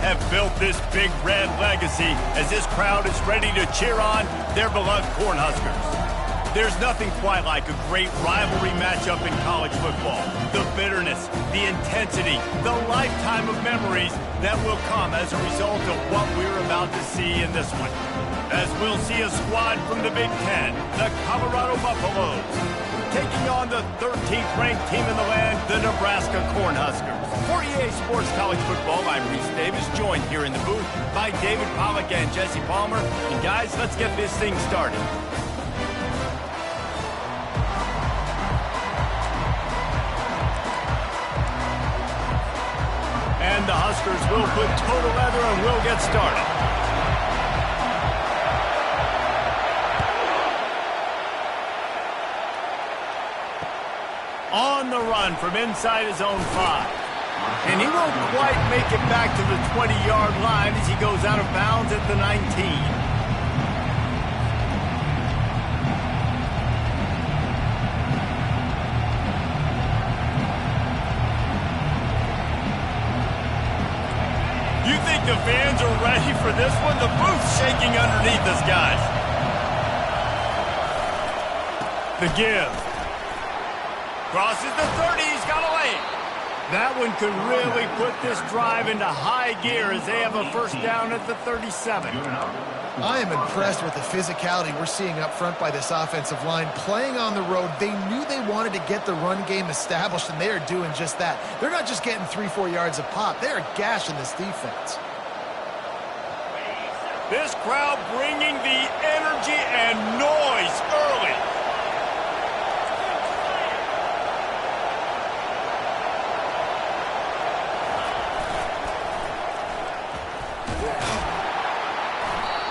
have built this Big Red legacy as this crowd is ready to cheer on their beloved Cornhuskers. There's nothing quite like a great rivalry matchup in college football. The bitterness, the intensity, the lifetime of memories that will come as a result of what we're about to see in this one. As we'll see a squad from the Big Ten, the Colorado Buffaloes, taking on the 13th ranked team in the land, the Nebraska Cornhuskers. For EA Sports College Football, I'm Reese Davis, joined here in the booth by David Pollack and Jesse Palmer. And guys, let's get this thing started. And the Huskers will put total leather and we'll get started. On the run from inside his own 5. And he won't quite make it back to the 20-yard line as he goes out of bounds at the 19. You think the fans are ready for this one? The booth's shaking underneath us, guys. The give. Crosses the 30, he's got a lane. That one could really put this drive into high gear as they have a first down at the 37. I am impressed with the physicality we're seeing up front by this offensive line. Playing on the road, they knew they wanted to get the run game established, and they are doing just that. They're not just getting 3-4 yards a pop. They are gashing this defense. This crowd bringing the energy and noise early.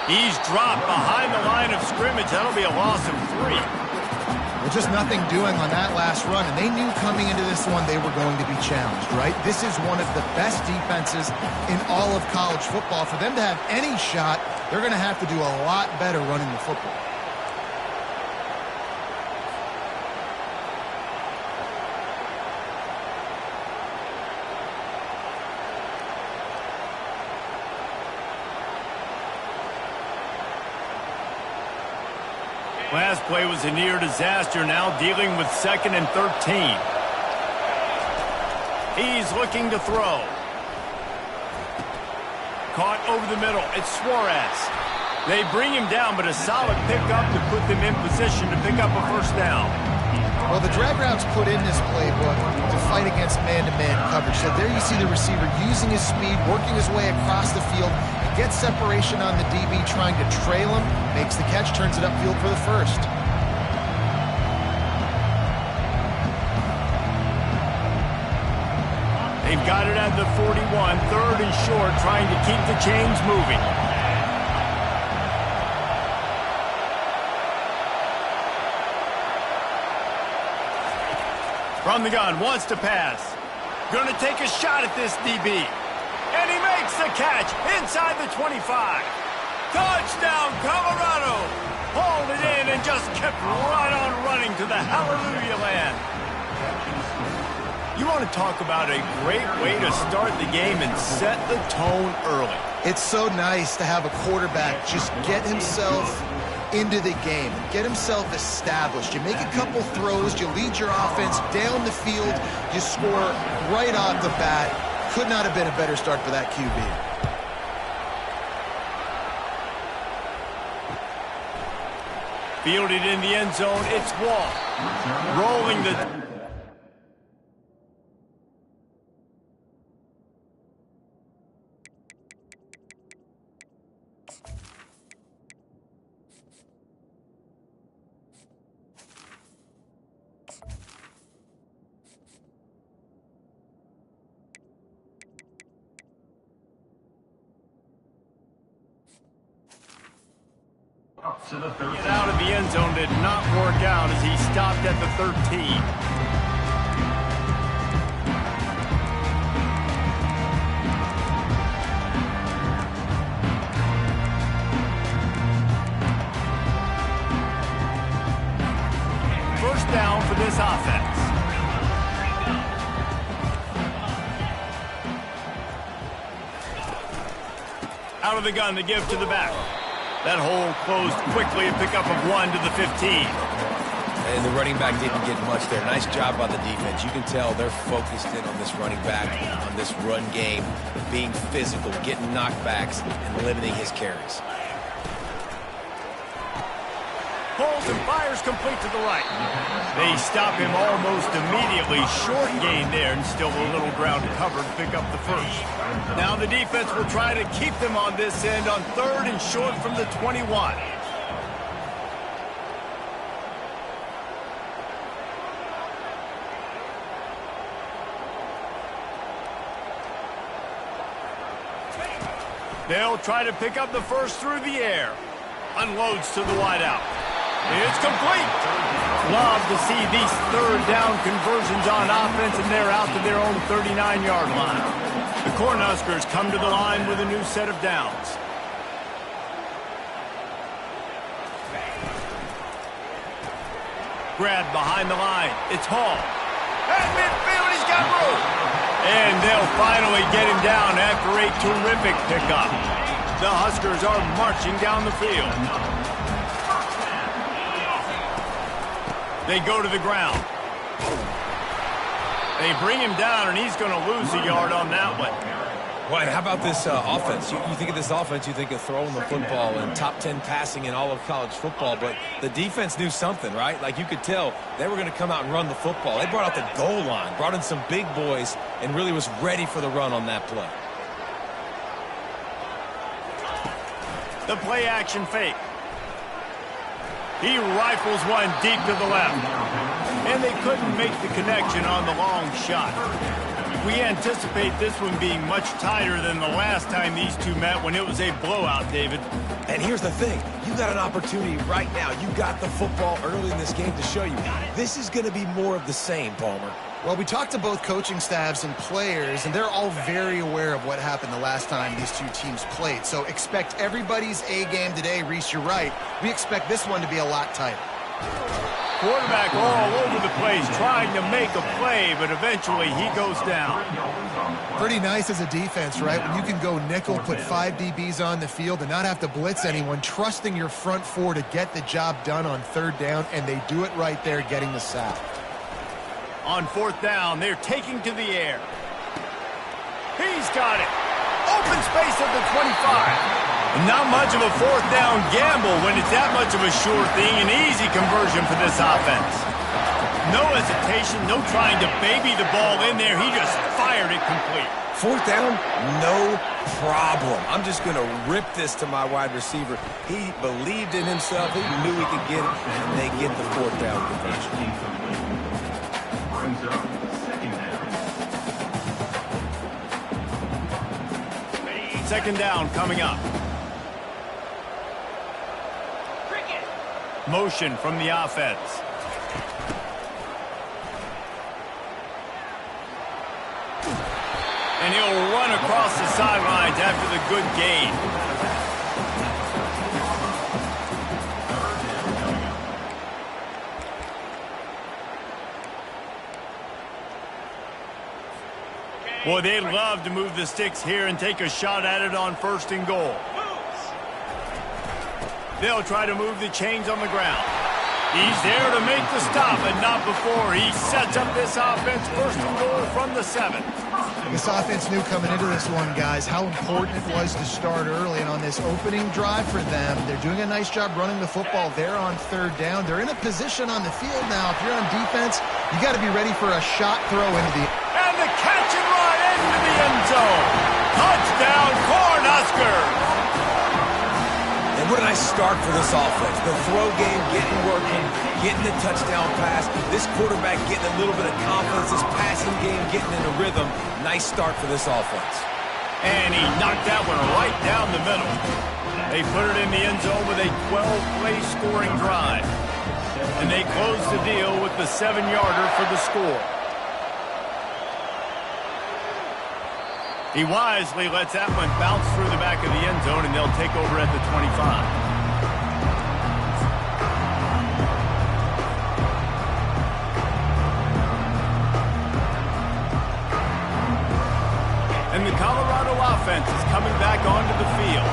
He's dropped behind the line of scrimmage. That'll be a loss of 3. Well, just nothing doing on that last run, and they knew coming into this one they were going to be challenged, right? This is one of the best defenses in all of college football. For them to have any shot, they're going to have to do a lot better running the football. Last play was a near disaster, now dealing with 2nd and 13. He's looking to throw. Caught over the middle. It's Suarez. They bring him down, but a solid pickup to put them in position to pick up a first down. Well, the drag routes put in this playbook to fight against man-to-man coverage. So there you see the receiver using his speed, working his way across the field, gets separation on the DB trying to trail him, makes the catch, turns it upfield for the first. They've got it at the 41, 3rd and short, trying to keep the chains moving. From the gun, wants to pass. Gonna take a shot at this DB. And he makes the catch inside the 25. Touchdown, Colorado! Hauled it in and just kept right on running to the hallelujah land. You want to talk about a great way to start the game and set the tone early. It's so nice to have a quarterback just get himself into the game, get himself established. You make a couple throws, you lead your offense down the field, you score right off the bat. Could not have been a better start for that QB. Fielded in the end zone, it's Wall. Rolling the... Get out of the end zone did not work out as he stopped at the 13. First down for this offense. Out of the gun to give to the back. That hole closed quickly, a pickup of 1 to the 15. And the running back didn't get much there. Nice job by the defense. You can tell they're focused in on this running back, on this run game, being physical, getting knockbacks, and limiting his carries. Pulls and fires complete to the right. They stop him almost immediately. Short gain there, and still a little ground covered to pick up the first. Now the defense will try to keep them on this end on 3rd and short from the 21. They'll try to pick up the first through the air. Unloads to the wideout. It's complete. Love to see these 3rd down conversions on offense, and they're out to their own 39-yard line. The Cornhuskers come to the line with a new set of downs. Grab behind the line. It's Hall. At midfield, he's got room. And they'll finally get him down after a terrific pickup. The Huskers are marching down the field. They go to the ground. They bring him down, and he's going to lose a yard on that one. Well, how about this offense? You think of this offense, you think of throwing the football and top 10 passing in all of college football, but the defense knew something, right? Like you could tell they were going to come out and run the football. They brought out the goal line, brought in some big boys, and really was ready for the run on that play. The play action fake. He rifles one deep to the left. And they couldn't make the connection on the long shot. We anticipate this one being much tighter than the last time these two met when it was a blowout, David. And here's the thing. You got an opportunity right now. You got the football early in this game to show you. This is going to be more of the same, Palmer. Well, we talked to both coaching staffs and players, and they're all very aware of what happened the last time these two teams played. So expect everybody's A game today. Reese, you're right. We expect this one to be a lot tighter. Quarterback all over the place trying to make a play, but eventually he goes down. Pretty nice as a defense, right? When you can go nickel, put 5 DBs on the field and not have to blitz anyone, trusting your front 4 to get the job done on 3rd down, and they do it right there, getting the sack. On 4th down, they're taking to the air. He's got it. Open space at the 25. Not much of a 4th down gamble when it's that much of a sure thing. An easy conversion for this offense. No hesitation, no trying to baby the ball in there. He just fired it complete. 4th down, no problem. I'm just going to rip this to my wide receiver. He believed in himself. He knew he could get it, and they get the 4th down conversion. 2nd down coming up. Motion from the offense. And he'll run across the sidelines after the good gain. Boy, they'd love to move the sticks here and take a shot at it on 1st and goal. They'll try to move the chains on the ground. He's there to make the stop, but not before. He sets up this offense 1st and goal from the 7. This offense knew coming into this one, guys, how important it was to start early. And on this opening drive for them, they're doing a nice job running the football there on 3rd down. They're in a position on the field now. If you're on defense, you got to be ready for a shot throw into the... And the catch and run into the end zone. Touchdown, Cornhuskers. And what a nice start for this offense. The throw game getting working, getting the touchdown pass. This quarterback getting a little bit of confidence. This passing game getting in a rhythm. Nice start for this offense. And he knocked that one right down the middle. They put it in the end zone with a 12-play scoring drive. And they close the deal with the 7-yarder for the score. He wisely lets that one bounce through the back of the end zone, and they'll take over at the 25. And the Colorado Colorado offense is coming back onto the field.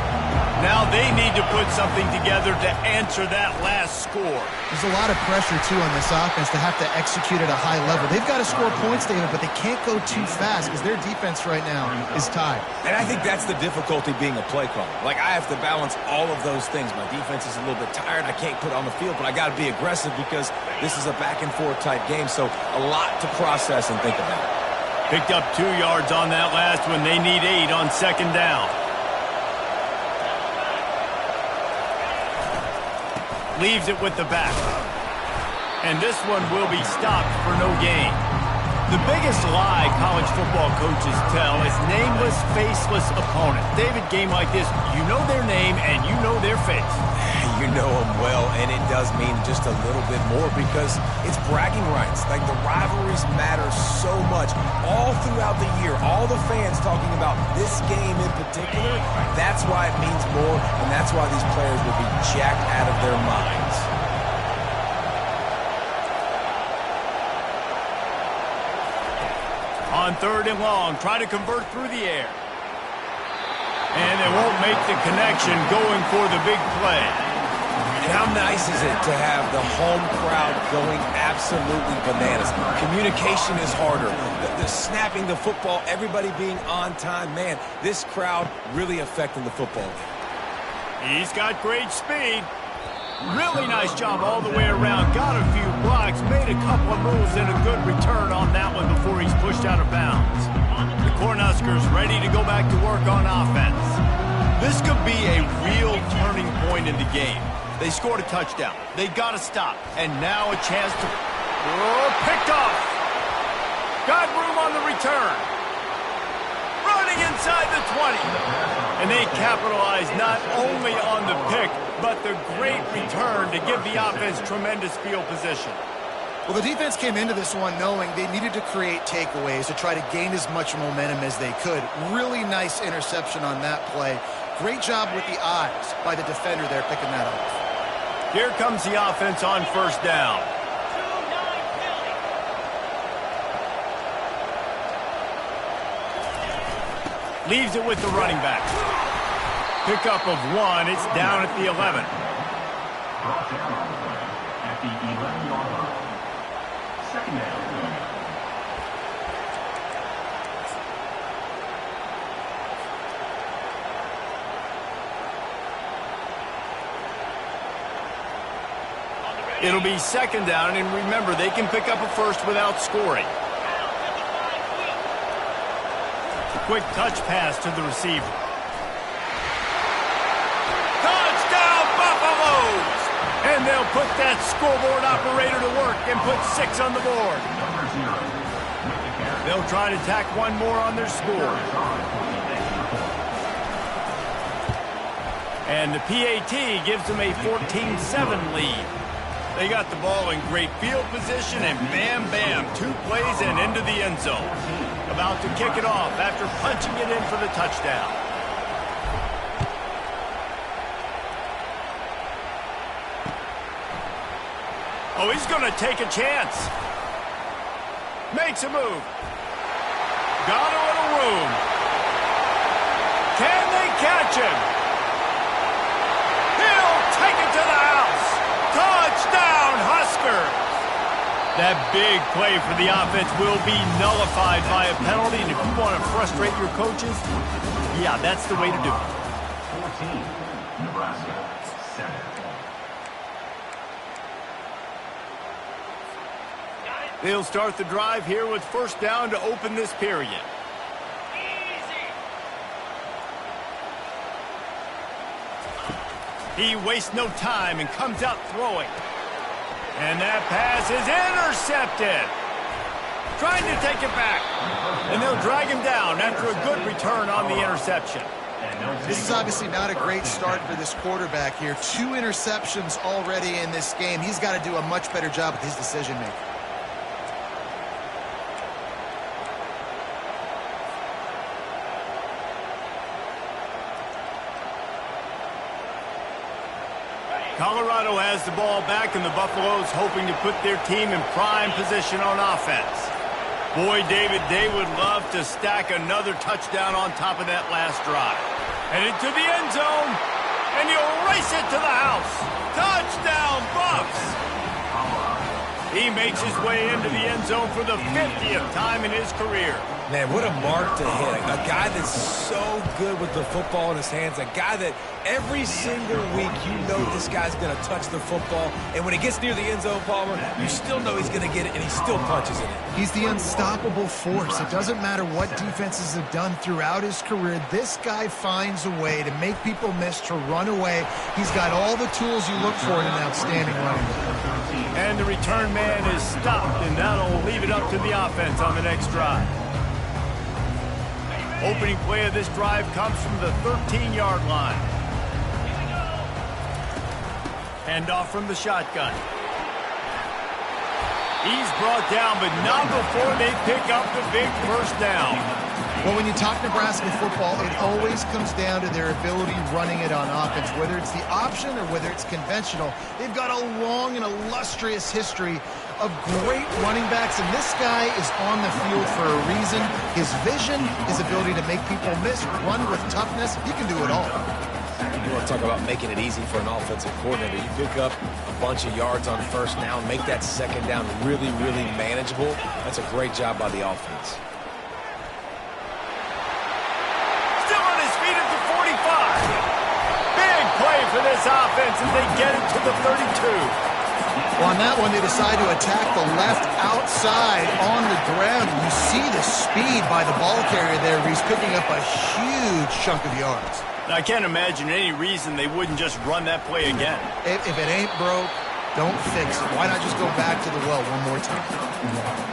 Now they need to put something together to answer that last score. There's a lot of pressure, too, on this offense to have to execute at a high level. They've got to score points, David, but they can't go too fast because their defense right now is tied. And I think that's the difficulty being a play caller. Like, I have to balance all of those things. My defense is a little bit tired. I can't put on the field, but I got to be aggressive because this is a back-and-forth type game, so a lot to process and think about. Picked up 2 yards on that last one. They need 8 on second down. Leaves it with the back. And this one will be stopped for no gain. The biggest lie college football coaches tell is nameless, faceless opponents. David, game like this, you know their name and you know their face. You know them well, and it does mean just a little bit more because it's bragging rights. Like, the rivalries matter so much all throughout the year. All the fans talking about this game in particular, that's why it means more, and that's why these players will be jacked out of their minds. On 3rd and long, try to convert through the air. And they won't make the connection going for the big play. And how nice is it to have the home crowd going absolutely bananas? Communication is harder. The snapping the football, everybody being on time. Man, this crowd really affecting the football game. He's got great speed. Really nice job all the way around. Got a few blocks, made a couple of moves, and a good return on that one before he's pushed out of bounds. The Cornhuskers ready to go back to work on offense. This could be a real turning point in the game. They scored a touchdown. They got to stop. And now a chance to... Oh, picked off. Got room on the return. Running inside the 20. And they capitalized not only on the pick, but the great return to give the offense tremendous field position. Well, the defense came into this one knowing they needed to create takeaways to try to gain as much momentum as they could. Really nice interception on that play. Great job with the eyes by the defender there picking that off. Here comes the offense on 1st down. Leaves it with the running back. Pickup of 1. It's down at the 11. Brought down at the 11-yard line. 2nd down. It'll be 2nd down, and remember, they can pick up a first without scoring. Quick touch pass to the receiver. Touchdown, Buffaloes! And they'll put that scoreboard operator to work and put 6 on the board. They'll try to tack one more on their score. And the PAT gives them a 14-7 lead. They got the ball in great field position, and bam, bam, 2 plays and into the end zone. About to kick it off after punching it in for the touchdown. Oh, he's going to take a chance. Makes a move. Got a little room. Can they catch him? He'll take it to the house. Touchdown, Huskers! That big play for the offense will be nullified by a penalty, and if you want to frustrate your coaches, yeah, that's the way to do it. 14, Nebraska, 7. They'll start the drive here with 1st down to open this period. He wastes no time and comes out throwing. And that pass is intercepted. Trying to take it back. And they'll drag him down after a good return on the interception. This is obviously not a great start for this quarterback here. 2 interceptions already in this game. He's got to do a much better job with his decision-making. Colorado has the ball back, and the Buffaloes hoping to put their team in prime position on offense. Boy, David, they would love to stack another touchdown on top of that last drive. And into the end zone, and he'll race it to the house. Touchdown, Buffs! He makes his way into the end zone for the 50th time in his career. Man, what a mark to hit. A guy that's so good with the football in his hands. A guy that every single week you know this guy's going to touch the football. And when he gets near the end zone, Palmer, you still know he's going to get it, and he still punches it in. He's the unstoppable force. It doesn't matter what defenses have done throughout his career. This guy finds a way to make people miss, to run away. He's got all the tools you look for in an outstanding running back. And the return man is stopped, and that'll leave it up to the offense on the next drive. Opening play of this drive comes from the 13-yard line. Handoff from the shotgun. He's brought down, but not before they pick up the big first down. Well, when you talk Nebraska football, it always comes down to their ability running it on offense. Whether it's the option or whether it's conventional, they've got a long and illustrious history of great running backs, and this guy is on the field for a reason. His vision, his ability to make people miss, run with toughness, he can do it all. You want to talk about making it easy for an offensive coordinator. You pick up a bunch of yards on first down, make that second down really, really manageable. That's a great job by the offense. Still on his feet at the 45. Big play for this offense as they get it to the 32. Well, on that one, they decide to attack the left outside on the ground. You see the speed by the ball carrier there. He's picking up a huge chunk of yards. I can't imagine any reason they wouldn't just run that play again. If it ain't broke, don't fix it. Why not just go back to the well one more time?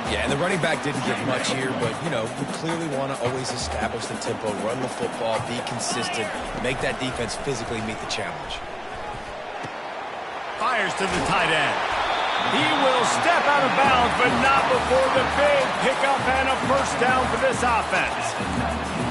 Yeah, and the running back didn't get much here, but, you know, you clearly want to always establish the tempo, run the football, be consistent, make that defense physically meet the challenge. Fires to the tight end. He will step out of bounds, but not before the big pickup and a first down for this offense.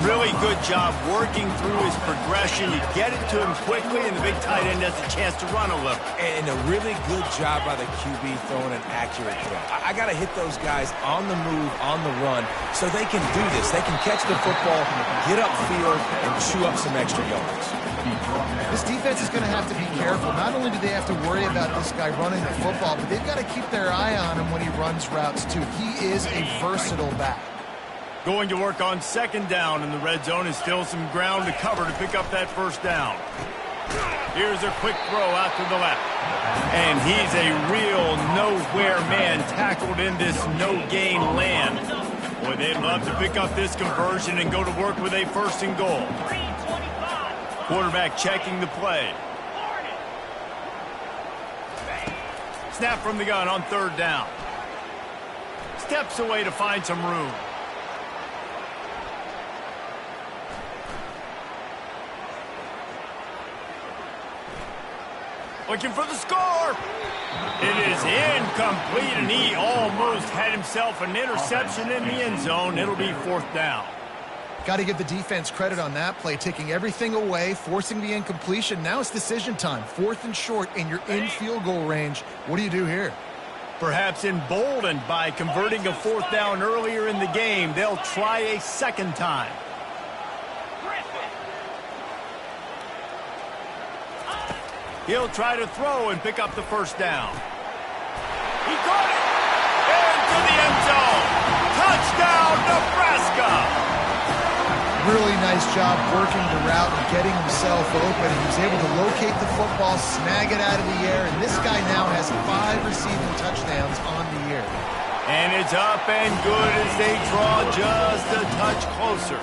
Really good job working through his progression. You get it to him quickly, and the big tight end has a chance to run a little. And a really good job by the QB throwing an accurate throw. I got to hit those guys on the move, on the run, so they can do this. They can catch the football, get upfield, and chew up some extra yards. This defense is going to have to be careful. Not only do they have to worry about this guy running the football, but they've got to keep their eye on him when he runs routes, too. He is a versatile back. Going to work on second down in the red zone, is still some ground to cover to pick up that first down. Here's a quick throw out to the left. And he's a real nowhere man tackled in this no-gain land. Boy, they'd love to pick up this conversion and go to work with a first and goal. Quarterback checking the play. Snap from the gun on third down. Steps away to find some room. Looking for the score. It is incomplete, and he almost had himself an interception in the end zone. It'll be fourth down. Got to give the defense credit on that play, taking everything away, forcing the incompletion. Now it's decision time. Fourth and short, and you're in field goal range. What do you do here? Perhaps emboldened by converting a fourth down earlier in the game, they'll try a second time. He'll try to throw and pick up the first down. He caught it! Into the end zone! Touchdown, Nebraska! Really nice job working the route and getting himself open. He was able to locate the football, snag it out of the air, and this guy now has 5 receiving touchdowns on the year. And it's up and good as they draw just a touch closer.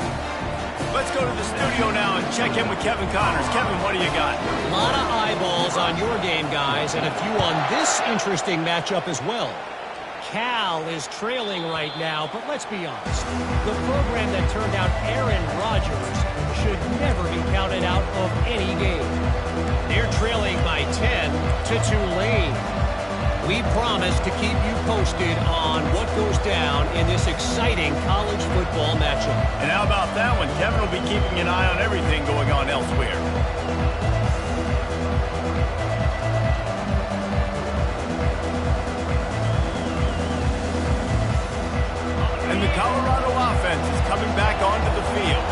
Let's go to the studio now and check in with Kevin Connors. Kevin, what do you got? A lot of eyeballs on your game, guys, and a few on this interesting matchup as well. Cal is trailing right now, but let's be honest. The program that turned out Aaron Rodgers should never be counted out of any game. They're trailing by 10 to Tulane. We promise to keep you posted on what goes down in this exciting college football matchup. And how about that one? Kevin will be keeping an eye on everything going on elsewhere. And offenses coming back onto the field.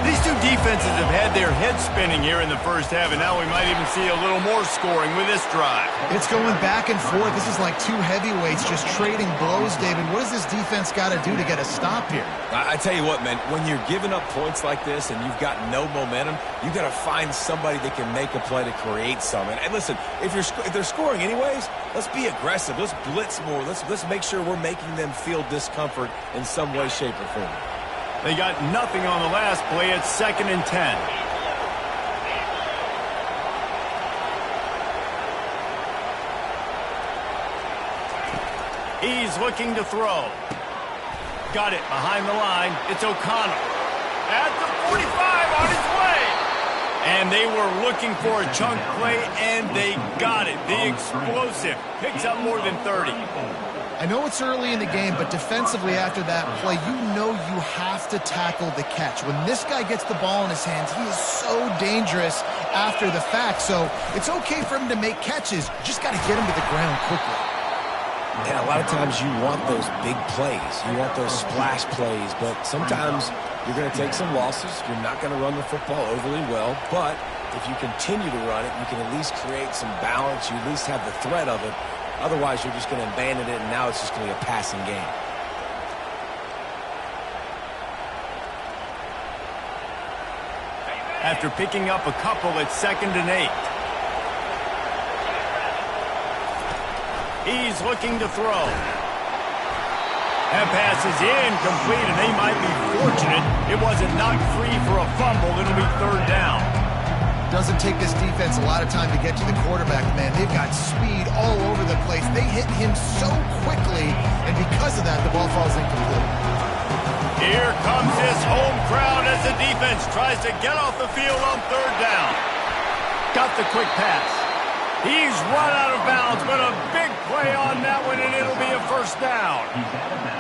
These two defenses have had their heads spinning here in the first half, and now we might even see a little more scoring with this drive. It's going back and forth. This is like two heavyweights just trading blows, David. What does this defense got to do to get a stop here? I tell you what, man, when you're giving up points like this and you've got no momentum, you've got to find somebody that can make a play to create some. And listen, if they're scoring anyways, let's be aggressive. Let's blitz more. Let's make sure we're making them feel discomfort in some way, shape, or form. They got nothing on the last play. It's 2nd and 10. He's looking to throw. Got it behind the line. It's O'Connell. At the 45 on his way. And they were looking for a chunk play, and they got it. The explosive picks up more than 30. I know it's early in the game, but defensively after that play, you know you have to tackle the catch. When this guy gets the ball in his hands, he is so dangerous after the fact. So it's okay for him to make catches. You just got to get him to the ground quickly. And a lot of times you want those big plays. You want those splash plays, but sometimes you're going to take some losses. You're not going to run the football overly well, but if you continue to run it, you can at least create some balance. You at least have the threat of it. Otherwise, you're just going to abandon it, and now it's just going to be a passing game. After picking up a couple, it's 2nd and 8. He's looking to throw. That pass is incomplete, and they might be fortunate it wasn't knocked free for a fumble. It'll be 3rd down. Doesn't take this defense a lot of time to get to the quarterback, man. They've got speed all over the place. They hit him so quickly, and because of that, the ball falls incomplete. Here comes this home crowd as the defense tries to get off the field on 3rd down. Got the quick pass. He's run out of bounds, but a big play on that one, and it'll be a 1st down.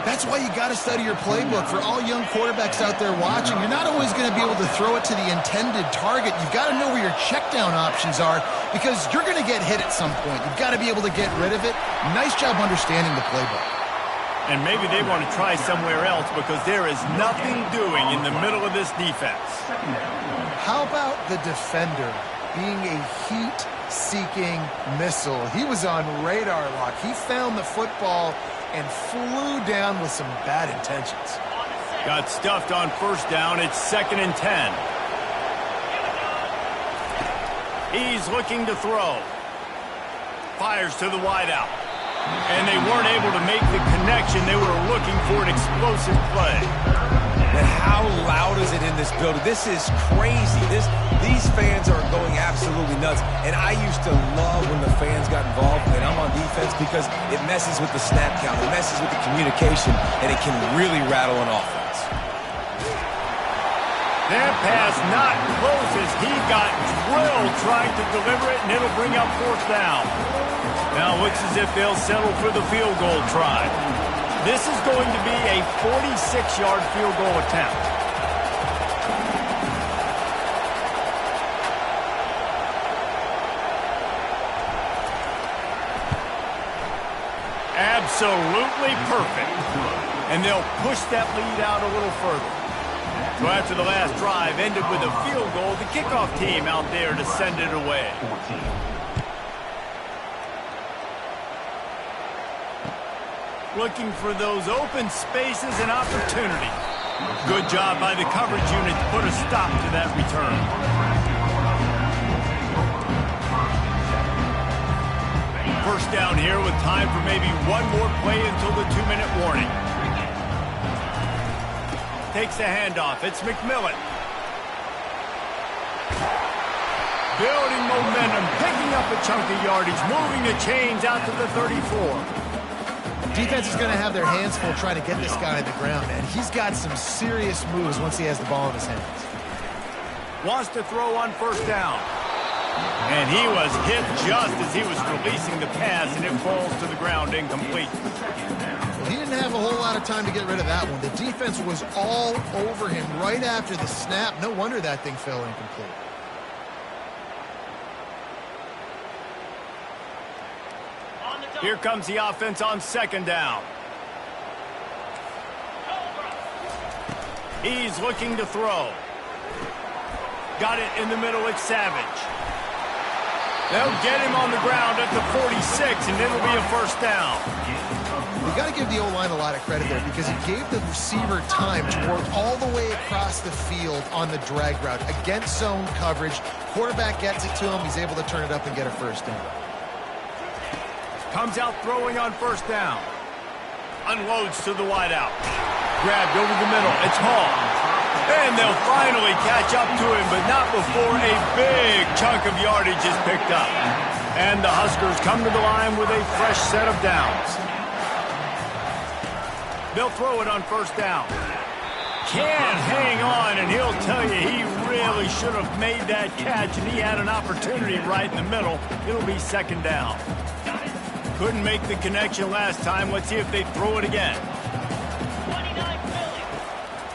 That's why you got to study your playbook. For all young quarterbacks out there watching, you're not always going to be able to throw it to the intended target. You've got to know where your check down options are because you're going to get hit at some point. You've got to be able to get rid of it. Nice job understanding the playbook. And maybe they want to try somewhere else because there is nothing doing in the middle of this defense. How about the defender being a heat-seeking missile? He was on radar lock. He found the football and flew down with some bad intentions. Got stuffed on 1st down. It's 2nd and 10. He's looking to throw. Fires to the wideout. And they weren't able to make the connection. They were looking for an explosive play. And how loud is it in this building? This is crazy. These fans are going absolutely nuts. And I used to love when the fans got involved when I'm on defense because it messes with the snap count. It messes with the communication, and it can really rattle an offense. That pass not close as he got drilled trying to deliver it, and it'll bring up 4th down. Now it looks as if they'll settle for the field goal try. This is going to be a 46-yard field goal attempt. Absolutely perfect. And they'll push that lead out a little further. So after the last drive ended with a field goal, the kickoff team out there to send it away. Looking for those open spaces and opportunity. Good job by the coverage unit to put a stop to that return. First down here with time for maybe one more play until the 2-minute warning. Takes a handoff. It's McMillan. Building momentum, picking up a chunk of yardage, moving the chains out to the 34. Defense is going to have their hands full trying to get this guy on the ground, man. He's got some serious moves once he has the ball in his hands. Wants to throw on 1st down. And he was hit just as he was releasing the pass, and it falls to the ground incomplete. Well, he didn't have a whole lot of time to get rid of that one. The defense was all over him right after the snap. No wonder that thing fell incomplete. Here comes the offense on 2nd down. He's looking to throw. Got it in the middle. It's Savage. They'll get him on the ground at the 46, and it'll be a first down. You got to give the O-line a lot of credit there because he gave the receiver time to work all the way across the field on the drag route against zone coverage. Quarterback gets it to him. He's able to turn it up and get a first down. Comes out throwing on first down. Unloads to the wideout. Grabbed over the middle. It's Hall. And they'll finally catch up to him, but not before a big chunk of yardage is picked up. And the Huskers come to the line with a fresh set of downs. They'll throw it on first down. Can't hang on, and he'll tell you he really should have made that catch, and he had an opportunity right in the middle. It'll be second down. Couldn't make the connection last time. Let's see if they throw it again.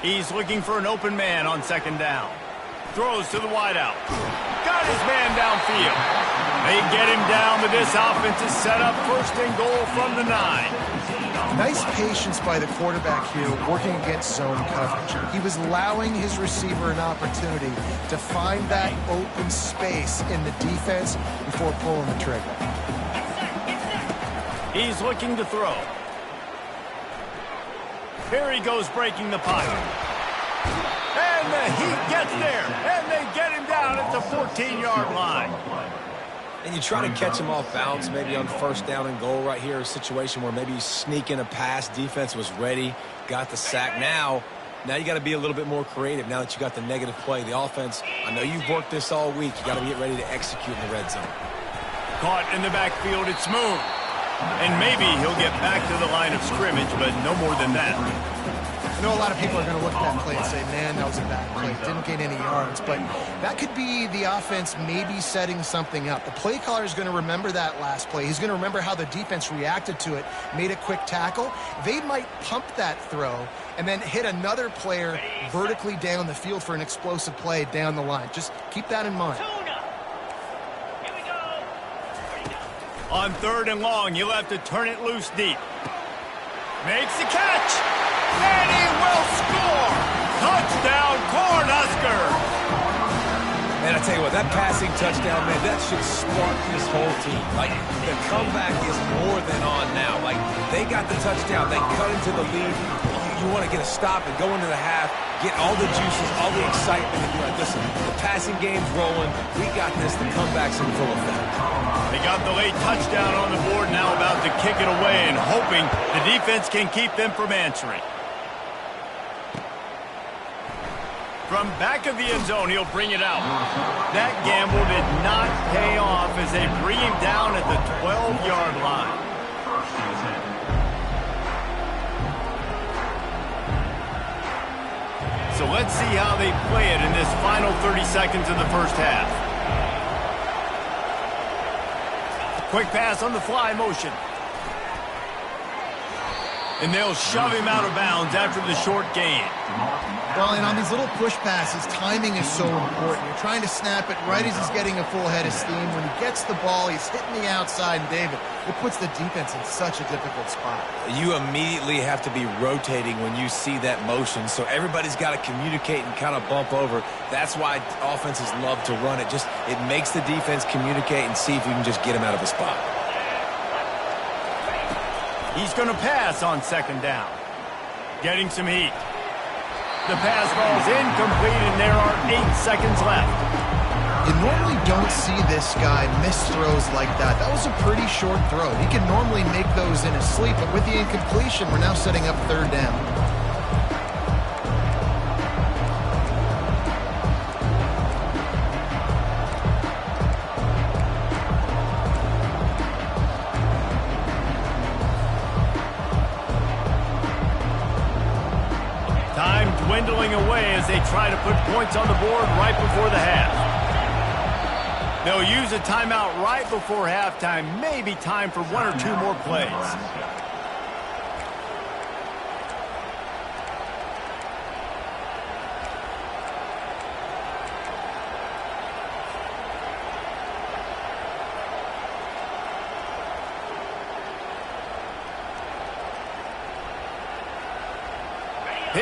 He's looking for an open man on second down. Throws to the wideout. Got his man downfield. They get him down, but this offense is set up first and goal from the 9. Nice patience by the quarterback here working against zone coverage. He was allowing his receiver an opportunity to find that open space in the defense before pulling the trigger. He's looking to throw. Here he goes breaking the pocket. And the Heat gets there. And they get him down at the 14-yard line. And you try to catch him off balance, maybe on first down and goal right here, a situation where maybe you sneak in a pass. Defense was ready, got the sack. Now you got to be a little bit more creative now that you got the negative play. The offense, I know you've worked this all week. You got to get ready to execute in the red zone. Caught in the backfield, it's Moon. And maybe he'll get back to the line of scrimmage, but no more than that. I know a lot of people are going to look at that play and say, man, that was a bad play. Didn't gain any yards. But that could be the offense maybe setting something up. The play caller is going to remember that last play. He's going to remember how the defense reacted to it, made a quick tackle. They might pump that throw and then hit another player vertically down the field for an explosive play down the line. Just keep that in mind. On third and long, you'll have to turn it loose deep. Makes the catch. And he will score. Touchdown, Cornhuskers. Man, I tell you what, that passing touchdown, man, that should spark this whole team. Like, the comeback is more than on now. Like, they got the touchdown. They cut into the lead. You want to get a stop and go into the half, get all the juices, all the excitement, and be like, listen, the passing game's rolling. We got this. The comeback's in full effect. They got the late touchdown on the board, now about to kick it away and hoping the defense can keep them from answering. From back of the end zone, he'll bring it out. That gamble did not pay off as they bring him down at the 12-yard line. So let's see how they play it in this final 30 seconds of the first half. Quick pass on the fly motion. And they'll shove him out of bounds after the short gain. Well, and on these little push passes, timing is so important. You're trying to snap it right as he's getting a full head of steam. When he gets the ball, he's hitting the outside, and David, it puts the defense in such a difficult spot. You immediately have to be rotating when you see that motion, so everybody's got to communicate and kind of bump over. That's why offenses love to run it. It makes the defense communicate and see if you can just get him out of a spot. He's going to pass on second down. Getting some heat. The pass ball's incomplete, and there are 8 seconds left. You normally don't see this guy miss throws like that. That was a pretty short throw. He can normally make those in his sleep, but with the incompletion, we're now setting up third down. Time dwindling away as they try to put points on the board right before the half. They'll use a timeout right before halftime. Maybe time for 1 or 2 more plays.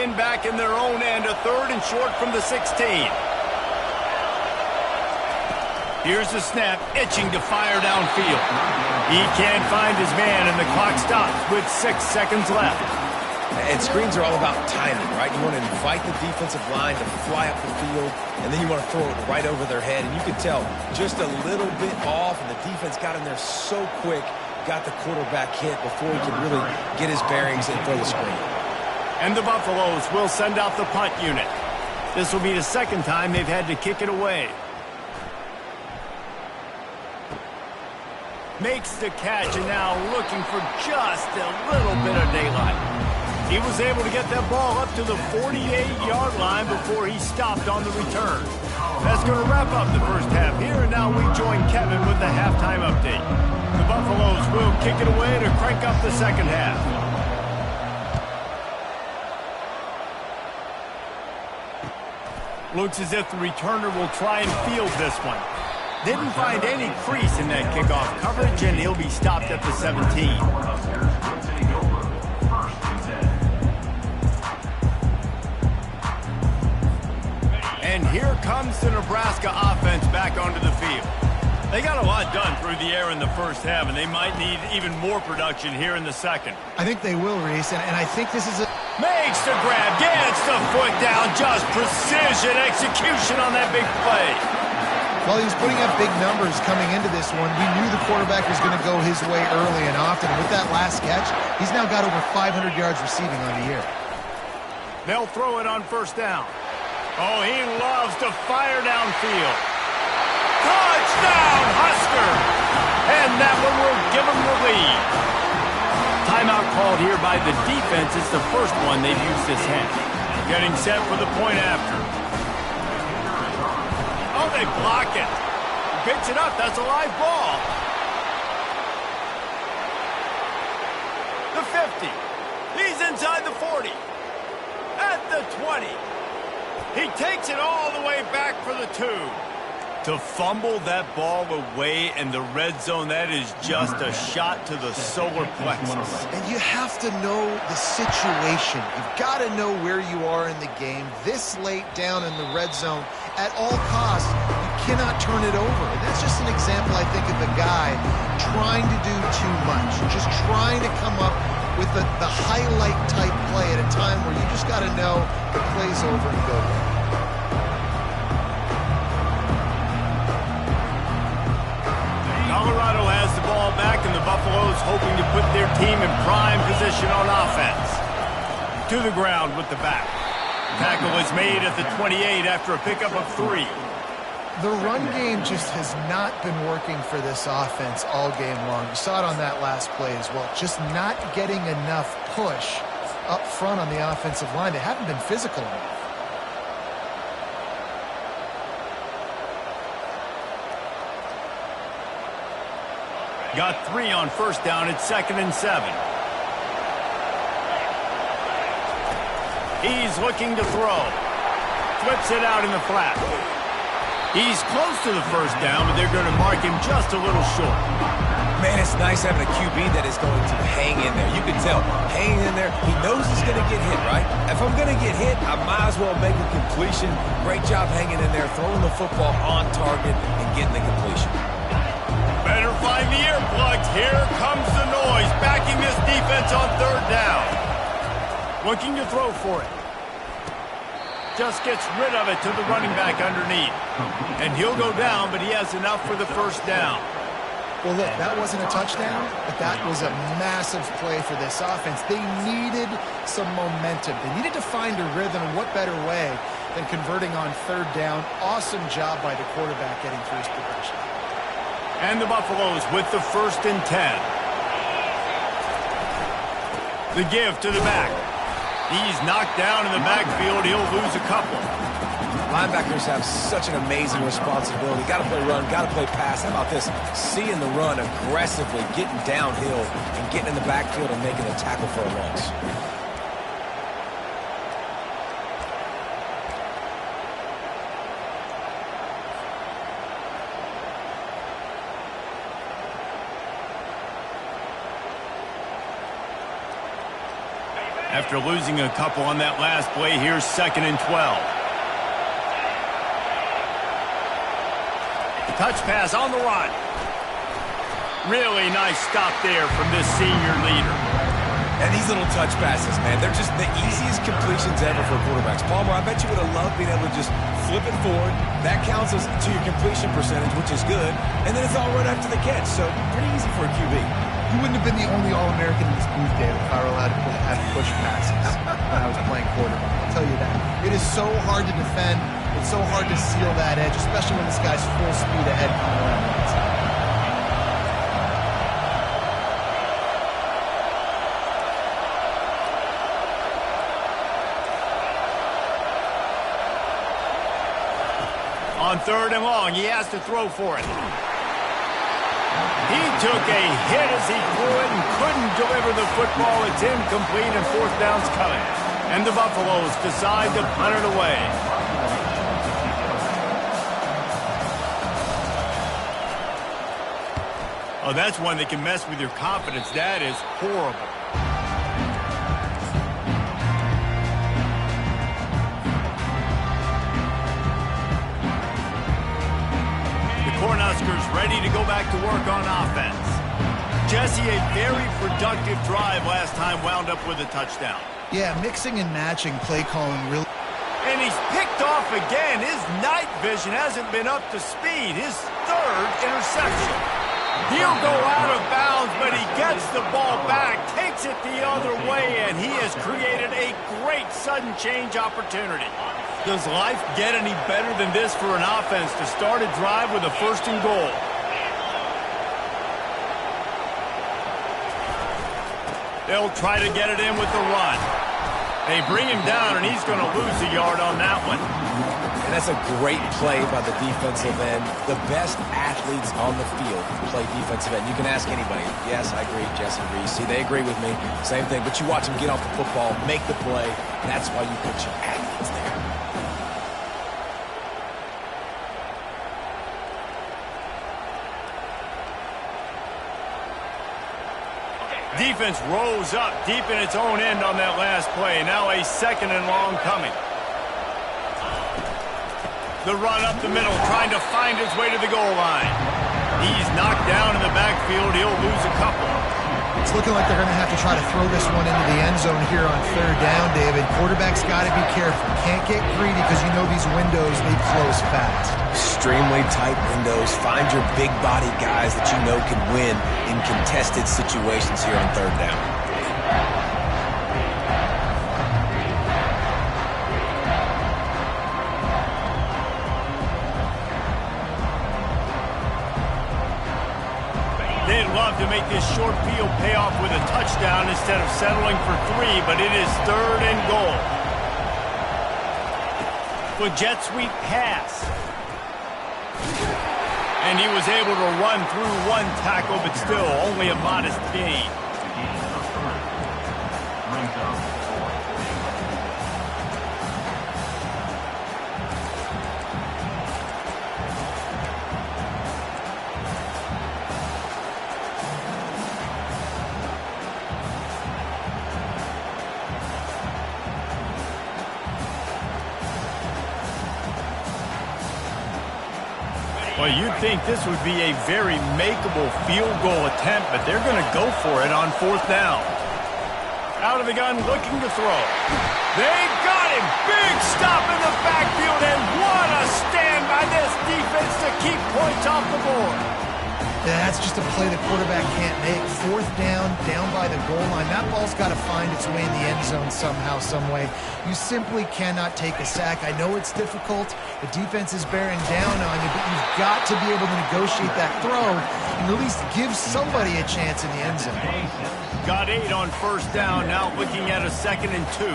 in back in their own end, a 3rd and short from the 16. Here's the snap, itching to fire downfield. He can't find his man, and the clock stops with 6 seconds left. And screens are all about timing, right? You want to invite the defensive line to fly up the field, and then you want to throw it right over their head. And you can tell just a little bit off, and the defense got in there so quick, got the quarterback hit before he could really get his bearings and throw the screen. And the Buffaloes will send out the punt unit. This will be the 2nd time they've had to kick it away. Makes the catch, and now looking for just a little bit of daylight. He was able to get that ball up to the 48-yard line before he stopped on the return. That's going to wrap up the first half here, and now we join Kevin with the halftime update. The Buffaloes will kick it away to crank up the second half. Looks as if the returner will try and field this one. Didn't find any crease in that kickoff coverage, and he'll be stopped at the 17. And here comes the Nebraska offense back onto the field. They got a lot done through the air in the first half, and they might need even more production here in the second. I think they will, Reese, and I think this is a... Makes the grab, gets the foot down, just precision execution on that big play. Well, he was putting up big numbers coming into this one. We knew the quarterback was going to go his way early and often. And with that last catch, he's now got over 500 yards receiving on the year. They'll throw it on 1st down. Oh, he loves to fire downfield. Touchdown, Husker! And that one will give him the lead. Timeout called here by the defense. It's the first one they've used this half. Getting set for the point after. Oh, they block it. Picks it up. That's a live ball. The 50. He's inside the 40. At the 20. He takes it all the way back for the 2. To fumble that ball away in the red zone, that is just a shot to the solar plexus. And you have to know the situation. You've got to know where you are in the game. This late down in the red zone, at all costs, you cannot turn it over. And that's just an example, I think, of a guy trying to do too much, just trying to come up with the highlight-type play at a time where you just got to know the play's over and go. Colorado has the ball back, and the Buffaloes hoping to put their team in prime position on offense. To the ground with the back. Tackle is made at the 28 after a pickup of 3. The run game just has not been working for this offense all game long. You saw it on that last play as well. Just not getting enough push up front on the offensive line. They haven't been physical enough. Got 3 on 1st down. It's 2nd and 7. He's looking to throw. Flips it out in the flat. He's close to the 1st down, but they're going to mark him just a little short. Man, it's nice having a QB that is going to hang in there. You can tell, hanging in there, he knows he's going to get hit, right? If I'm going to get hit, I might as well make a completion. Great job hanging in there, throwing the football on target and getting the completion. Better find the earplugs. Here comes the noise, backing this defense on 3rd down. Looking to throw for it. Just gets rid of it to the running back underneath. And he'll go down, but he has enough for the 1st down. Well, look, that wasn't a touchdown, but that was a massive play for this offense. They needed some momentum. They needed to find a rhythm, and what better way than converting on 3rd down. Awesome job by the quarterback getting through his progression. And the Buffaloes with the 1st and 10. The give to the back. He's knocked down in the backfield. He'll lose a couple. Linebackers have such an amazing responsibility. Got to play run, got to play pass. How about this? Seeing the run aggressively, getting downhill, and getting in the backfield and making a tackle for a loss. After losing a couple on that last play, here's 2nd and 12. Touch pass on the run. Really nice stop there from this senior leader. And these little touch passes, man, they're just the easiest completions ever for quarterbacks. Palmer, I bet you would have loved being able to just flip it forward. That counts as to your completion percentage, which is good. And then it's all right after the catch, so pretty easy for a QB. You wouldn't have been the only All-American in this booth, David, if I were allowed to have push passes when I was playing quarterback. I'll tell you that. It is so hard to defend. It's so hard to seal that edge, especially when this guy's full speed ahead coming around the outside. On 3rd and long, he has to throw for it. He took a hit as he threw it and couldn't deliver the football. It's incomplete and 4th down's coming. And the Buffaloes decide to punt it away. Oh, that's one that can mess with your confidence. That is horrible. Cornhuskers ready to go back to work on offense. Jesse, a very productive drive last time, wound up with a touchdown. Yeah, mixing and matching play calling really. And he's picked off again. His night vision hasn't been up to speed. His 3rd interception. He'll go out of bounds, but he gets the ball back, takes it the other way, and he has created a great sudden change opportunity. Does life get any better than this for an offense to start a drive with a 1st and goal? They'll try to get it in with the run. They bring him down, and he's going to lose a yard on that one. And that's a great play by the defensive end. The best athletes on the field play defensive end. You can ask anybody. Yes, I agree, Jesse Reese. See, they agree with me. Same thing. But you watch them get off the football, make the play. That's why you put your athletes there. Defense rose up deep in its own end on that last play. Now a 2nd and long coming. The run up the middle, trying to find his way to the goal line. He's knocked down in the backfield. He'll lose a couple. It's looking like they're going to have to try to throw this one into the end zone here on 3rd down, David. Quarterback's got to be careful. Can't get greedy because you know these windows, they close fast. Extremely tight windows. Find your big body guys that you know can win in contested situations here on 3rd down. They'd love to make this short field pay off with a touchdown instead of settling for 3, but it is 3rd and goal. With jet sweep pass. And he was able to run through one tackle, but still only a modest gain. Well, you'd think this would be a very makeable field goal attempt, but they're going to go for it on 4th down. Out of the gun, looking to throw. They got him! Big stop in the backfield, and what a stand by this defense to keep points off the board. Yeah, that's just a play the quarterback can't make. 4th down, down by the goal line. That ball's got to find its way in the end zone somehow, some way. You simply cannot take a sack. I know it's difficult. The defense is bearing down on you, but you've got to be able to negotiate that throw and at least give somebody a chance in the end zone. Got 8 on 1st down, now looking at a 2nd and 2.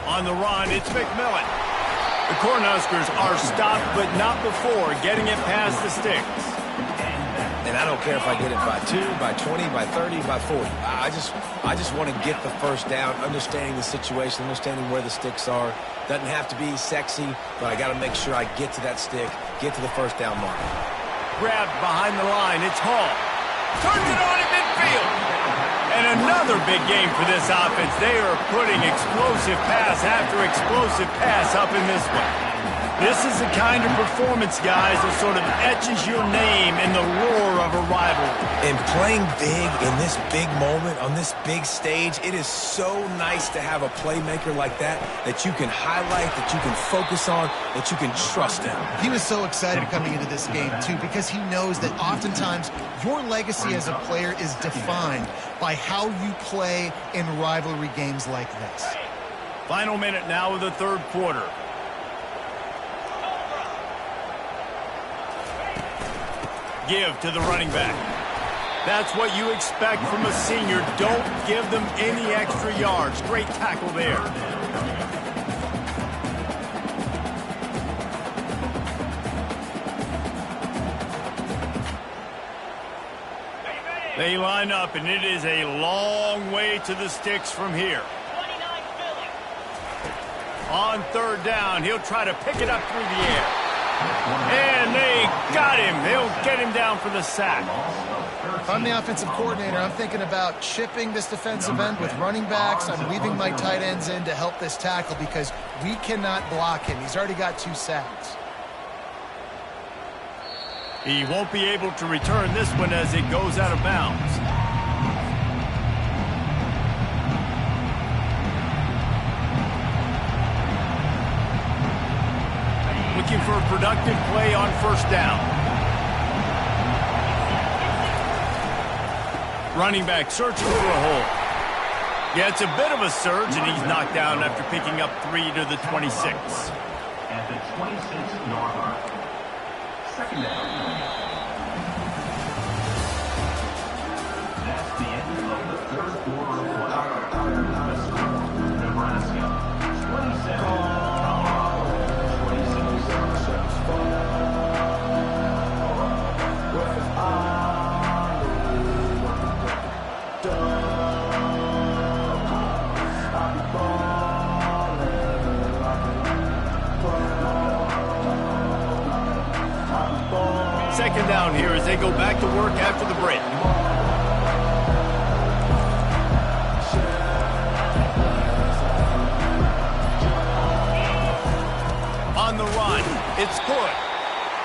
On the run, it's McMillan. The Cornhuskers are stopped, but not before getting it past the sticks. And I don't care if I get it by 2, by 20, by 30, by 40. I just want to get the 1st down, understanding the situation, understanding where the sticks are. Doesn't have to be sexy, but I got to make sure I get to that stick, get to the 1st down mark. Grabbed behind the line, it's Hall. Turns it on in midfield. And another big game for this offense. They are putting explosive pass after explosive pass up in this one. This is the kind of performance, guys, that sort of etches your name in the roar of a rivalry. And playing big in this big moment, on this big stage, it is so nice to have a playmaker like that you can highlight, that you can focus on, that you can trust in. He was so excited coming into this game, too, because he knows that oftentimes your legacy as a player is defined by how you play in rivalry games like this. Final minute now of the third quarter. Give to the running back. That's what you expect from a senior. Don't give them any extra yards. Great tackle there. They line up, and it is a long way to the sticks from here. On third down, he'll try to pick it up through the air. And they got him. They'll get him down for the sack. If I'm the offensive coordinator, I'm thinking about chipping this defensive end with running backs. I'm leaving my tight ends in to help this tackle because we cannot block him. He's already got 2 sacks. He won't be able to return this one as it goes out of bounds. Looking for a productive play on first down. Running back searching for a hole. Yeah, it's a bit of a surge, and he's knocked down after picking up 3 to the 26. At the 26-yard line. Second down. That's the end of the third quarter of play. Nebraska 27. Second down here as they go back to work after the break. On the run, it's good.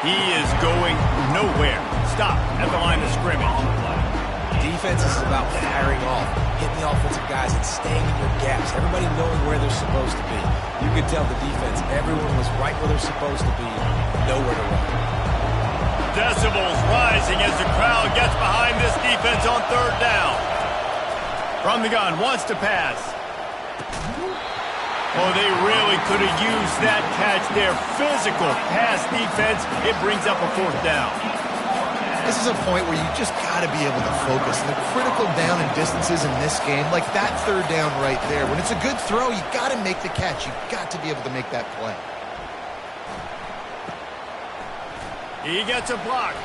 He is going nowhere. Stop at the line of scrimmage. Defense is about firing off, hitting the offensive guys and staying in your gaps. Everybody knowing where they're supposed to be. You could tell the defense, everyone was right where they're supposed to be, nowhere to run. Decibels rising as the crowd gets behind this defense on third down. From the gun, wants to pass. Oh, they really could have used that catch there. Physical pass defense. It brings up a fourth down. This is a point where you just got to be able to focus. And the critical down and distances in this game, like that third down right there, when it's a good throw, you got to make the catch. You got to be able to make that play. He gets a block.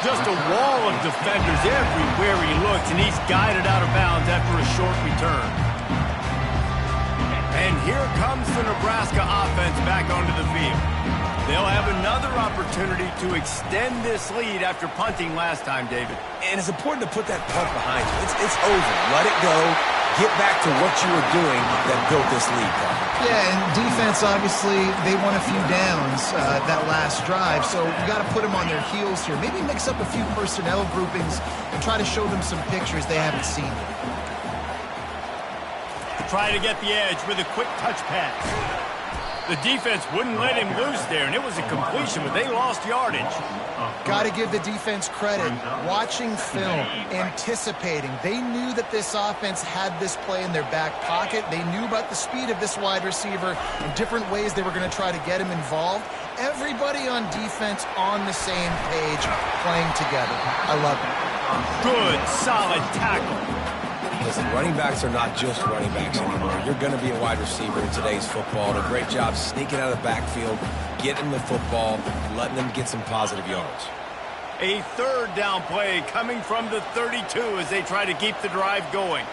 Just a wall of defenders everywhere he looks, and he's guided out of bounds after a short return. And here comes the Nebraska offense back onto the field. They'll have another opportunity to extend this lead after punting last time, David. And it's important to put that punt behind you. It's over. Let it go. Get back to what you were doing that built this lead. Yeah, and defense, obviously, they won a few downs that last drive, so you got to put them on their heels here. Maybe mix up a few personnel groupings and try to show them some pictures they haven't seen yet. Try to get the edge with a quick touch pass. The defense wouldn't let him loose there, and it was a completion, but they lost yardage. Got to give the defense credit. Watching film, anticipating. They knew that this offense had this play in their back pocket. They knew about the speed of this wide receiver and different ways they were going to try to get him involved. Everybody on defense on the same page, playing together. I love it. Good, solid tackle. Listen, running backs are not just running backs anymore. You're going to be a wide receiver in today's football. And a great job sneaking out of the backfield, getting the football, letting them get some positive yards. A third down play coming from the 32 as they try to keep the drive going.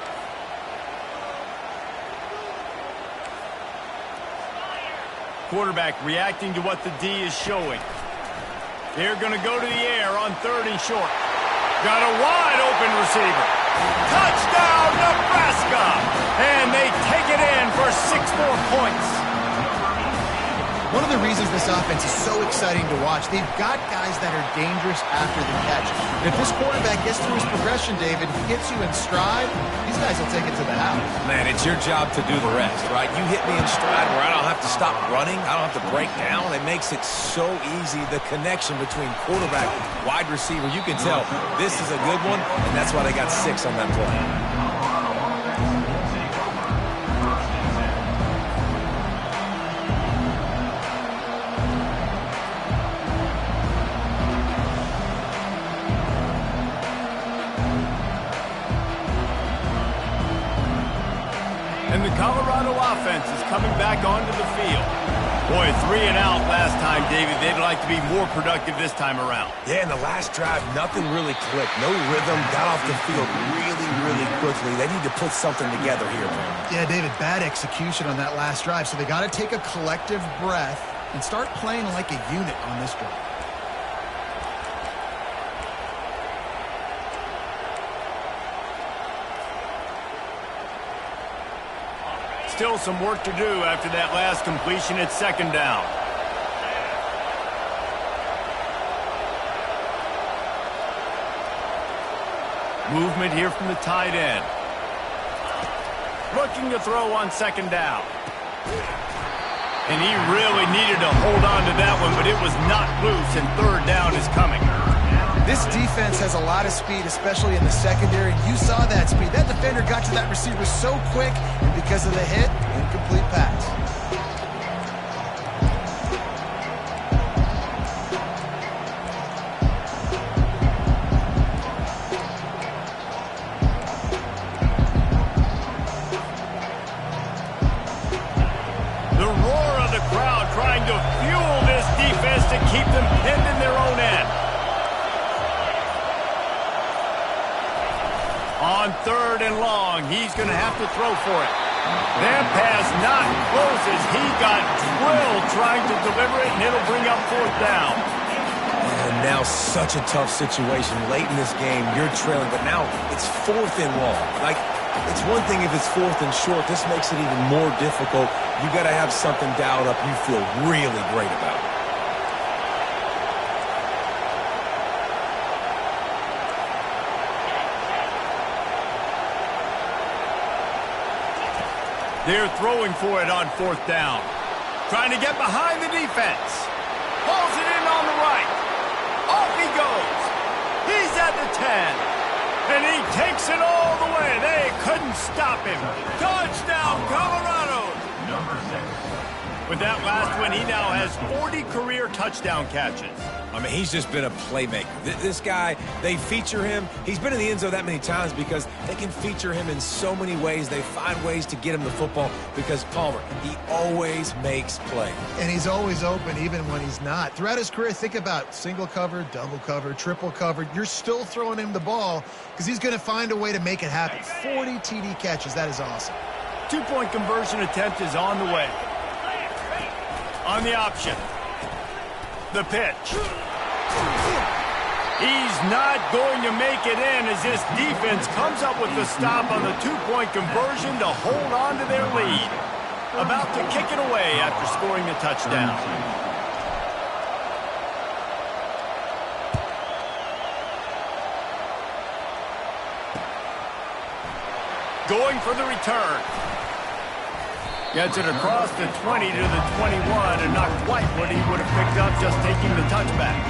Quarterback reacting to what the D is showing. They're going to go to the air on third and short. Got a wide open receiver. Touchdown, Nebraska! And they take it in for 6 more points. One of the reasons this offense is so exciting to watch, they've got guys that are dangerous after the catch. And if this quarterback gets through his progression, David, gets you in stride, these guys will take it to the house. Man, it's your job to do the rest, right? You hit me in stride where I don't have to stop running. I don't have to break down. It makes it so easy, the connection between quarterback and wide receiver. You can tell this is a good one, and that's why they got 6 on that play. And the Colorado offense is coming back onto the field. Boy, 3 and out last time, David. They'd like to be more productive this time around. Yeah, in the last drive, nothing really clicked. No rhythm, got off the field really quickly. They need to put something together here, man. Yeah, David, bad execution on that last drive. So they got to take a collective breath and start playing like a unit on this drive. Still some work to do after that last completion at 2nd down. Movement here from the tight end. Looking to throw on 2nd down. And he really needed to hold on to that one, but it was not loose, and 3rd down is coming. This defense has a lot of speed, especially in the secondary. You saw that speed. That defender got to that receiver so quick, and because of the hit, incomplete pass. The roar of the crowd trying to fuel this defense to keep them pinned in their own end. On 3rd and long, he's going to have to throw for it. That pass not close as he got drilled trying to deliver it, and it'll bring up 4th down. And now such a tough situation. Late in this game, you're trailing, but now it's 4th and long. Like, it's one thing if it's 4th and short. This makes it even more difficult. You got to have something dialed up you feel really great about. They're throwing for it on 4th down. Trying to get behind the defense. Pulls it in on the right. Off he goes. He's at the 10. And he takes it all the way. They couldn't stop him. Touchdown, Colorado. Number 6. With that last one, he now has 40 career touchdown catches. I mean, he's just been a playmaker. This guy, they feature him. He's been in the end zone that many times because they can feature him in so many ways. They find ways to get him the football because Palmer, he always makes plays. And he's always open even when he's not. Throughout his career, think about single cover, double cover, triple cover. You're still throwing him the ball because he's going to find a way to make it happen. 40 TD catches. That is awesome. 2-point conversion attempt is on the way. On the option. The pitch. He's not going to make it in as this defense comes up with the stop on the 2-point conversion to hold on to their lead. About to kick it away after scoring the touchdown. Going for the return. Gets it across the 20 to the 21, and not quite what he would have picked up just taking the touchback.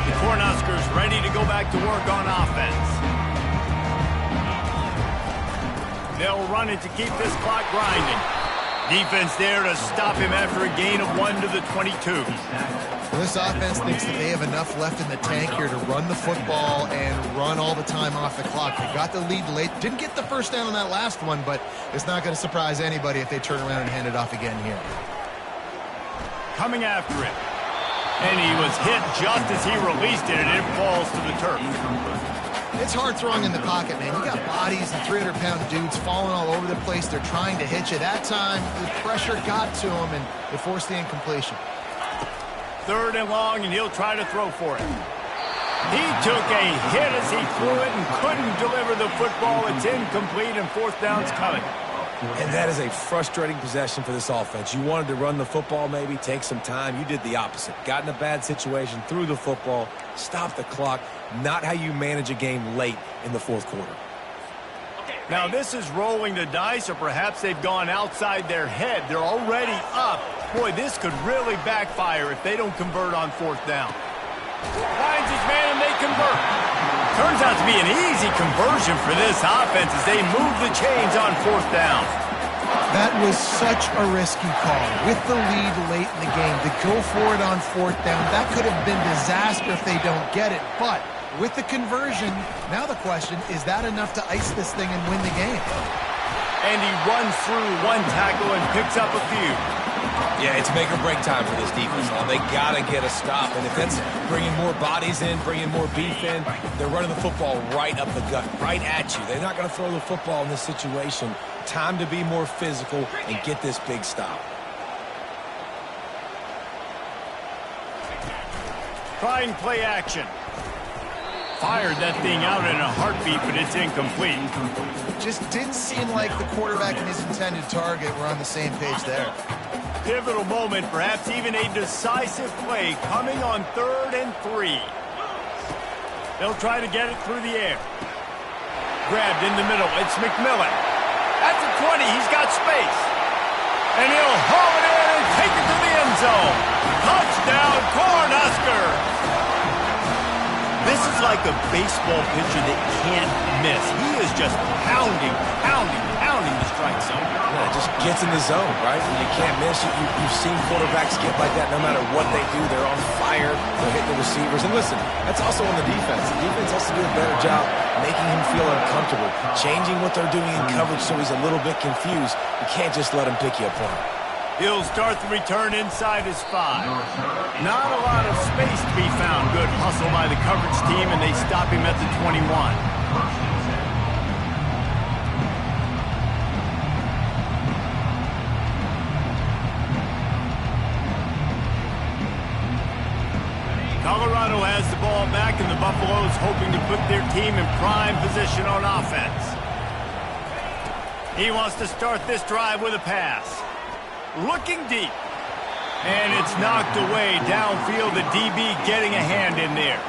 The Cornhuskers ready to go back to work on offense. They'll run it to keep this clock grinding. Defense there to stop him after a gain of 1 to the 22. Well, this offense thinks that they have enough left in the tank here to run the football and run all the time off the clock. They got the lead late. Didn't get the first down on that last one, but it's not going to surprise anybody if they turn around and hand it off again here. Coming after it. And he was hit just as he released it, and it falls to the turf. It's hard throwing in the pocket, man. You got bodies and 300-pound dudes falling all over the place. They're trying to hit you. That time, the pressure got to him, and it forced the incompletion. 3rd and long, and he'll try to throw for it. He took a hit as he threw it and couldn't deliver the football. It's incomplete and fourth down's coming. And that is a frustrating possession for this offense. You wanted to run the football, maybe take some time. You did the opposite. Got in a bad situation, threw the football, stopped the clock. Not how you manage a game late in the fourth quarter. Now this is rolling the dice, or perhaps they've gone outside their head. They're already up. Boy, this could really backfire if they don't convert on fourth down. Finds his man and they convert. Turns out to be an easy conversion for this offense as they move the chains on fourth down. That was such a risky call. With the lead late in the game, to go for it on fourth down, that could have been disaster if they don't get it. But with the conversion, now the question, is that enough to ice this thing and win the game? And he runs through one tackle and picks up a few. Yeah, it's make or break time for this defense. They got to get a stop. And if that's bringing more bodies in, bringing more beef in, they're running the football right up the gut, right at you. They're not going to throw the football in this situation. Time to be more physical and get this big stop. Trying play action. Fired that thing out in a heartbeat, but it's incomplete. Just didn't seem like the quarterback and his intended target were on the same page there. Pivotal moment, perhaps even a decisive play coming on 3rd and 3. They'll try to get it through the air. Grabbed in the middle. It's McMillan. At the 20, he's got space. And he'll haul it in and take it to the end zone. Touchdown, Cornhuskers! This is like a baseball pitcher that can't miss. He is just pounding the strike zone. Yeah, it just gets in the zone, right? And you can't miss. You've seen quarterbacks get like that no matter what they do. They're on fire. They're hitting the receivers. And listen, that's also on the defense. The defense has to do a better job making him feel uncomfortable, changing what they're doing in coverage so he's a little bit confused. You can't just let him pick you apart. He'll start the return inside his 5. Not a lot of space to be found. Good hustle by the coverage team, and they stop him at the 21. Colorado has the ball back, and the Buffaloes hoping to put their team in prime position on offense. He wants to start this drive with a pass. Looking deep. And it's knocked away downfield. The DB getting a hand in there.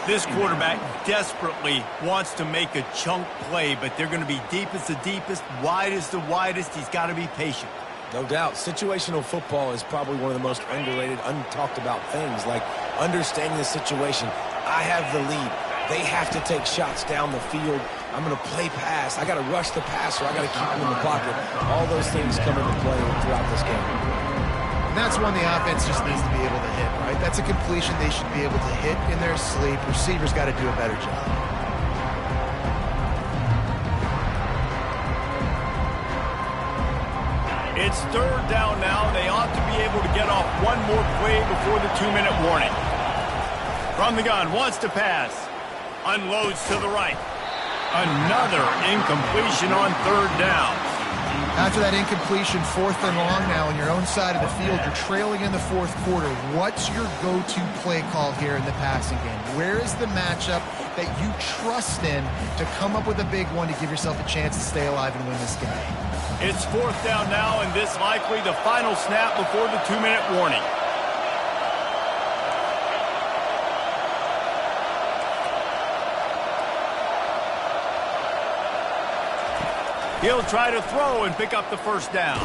This quarterback desperately wants to make a chunk play, but they're going to be deep as the deepest, wide as the widest. He's got to be patient. No doubt. Situational football is probably one of the most underrated, untalked about things, like understanding the situation. I have the lead. They have to take shots down the field. I'm going to play pass. I got to rush the passer. I got to keep him in the pocket. All those things come into play throughout this game. And that's one the offense just needs to be able to hit, right? That's a completion they should be able to hit in their sleep. Receivers got to do a better job. It's 3rd down now. They ought to be able to get off one more play before the 2-minute warning. From the gun, wants to pass. Unloads to the right. Another incompletion on 3rd down. After that incompletion, 4th and long now on your own side of the field, you're trailing in the 4th quarter. What's your go-to play call here in the passing game? Where is the matchup that you trust in to come up with a big one to give yourself a chance to stay alive and win this game? It's 4th down now, and this likely the final snap before the 2-minute warning. He'll try to throw and pick up the 1st down.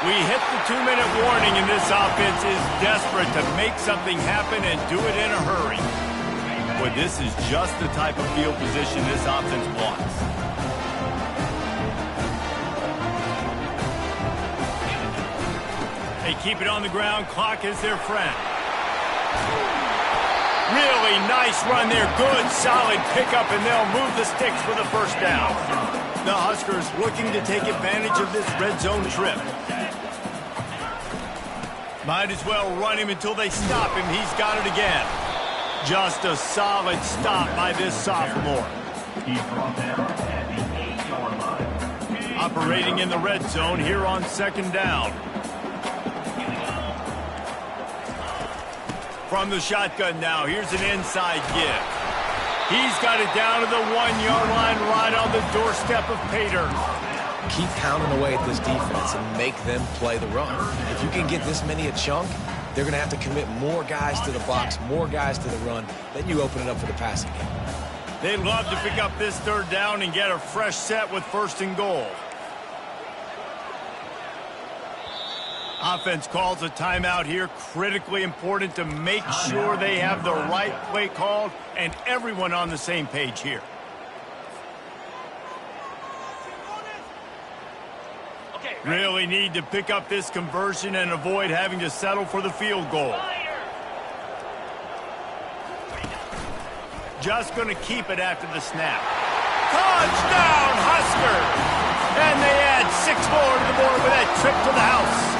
We hit the 2-minute warning, and this offense is desperate to make something happen and do it in a hurry. Boy, this is just the type of field position this offense wants. They keep it on the ground. Clock is their friend. Really nice run there. Good, solid pickup, and they'll move the sticks for the 1st down. The Huskers looking to take advantage of this red zone trip. Might as well run him until they stop him. He's got it again. Just a solid stop by this sophomore. He's brought down at the 8-yard line. Operating in the red zone here on 2nd down. From the shotgun now, here's an inside give. He's got it down to the 1-yard line right on the doorstep of Pater. Keep pounding away at this defense and make them play the run. If you can get this many a chunk, they're going to have to commit more guys to the box, more guys to the run. Then you open it up for the passing game. They'd love to pick up this third down and get a fresh set with 1st and goal. Offense calls a timeout here. Critically important to make sure they have the right play called and everyone on the same page here. Really need to pick up this conversion and avoid having to settle for the field goal. Just going to keep it after the snap. Touchdown, Huskers! And they add 6 more to the board with that trip to the house.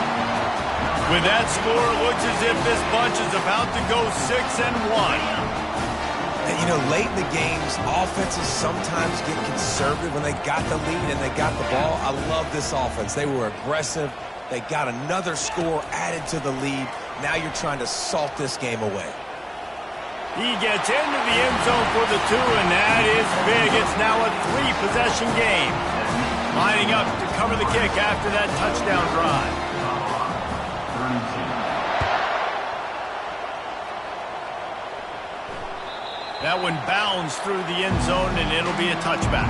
With that score, it looks as if this bunch is about to go 6-1. And, you know, late in the games, offenses sometimes get conservative when they got the lead and they got the ball. I love this offense. They were aggressive. They got another score added to the lead. Now you're trying to salt this game away. He gets into the end zone for the 2, and that is big. It's now a 3-possession game. Lining up to cover the kick after that touchdown drive. That one bounds through the end zone, and it'll be a touchback.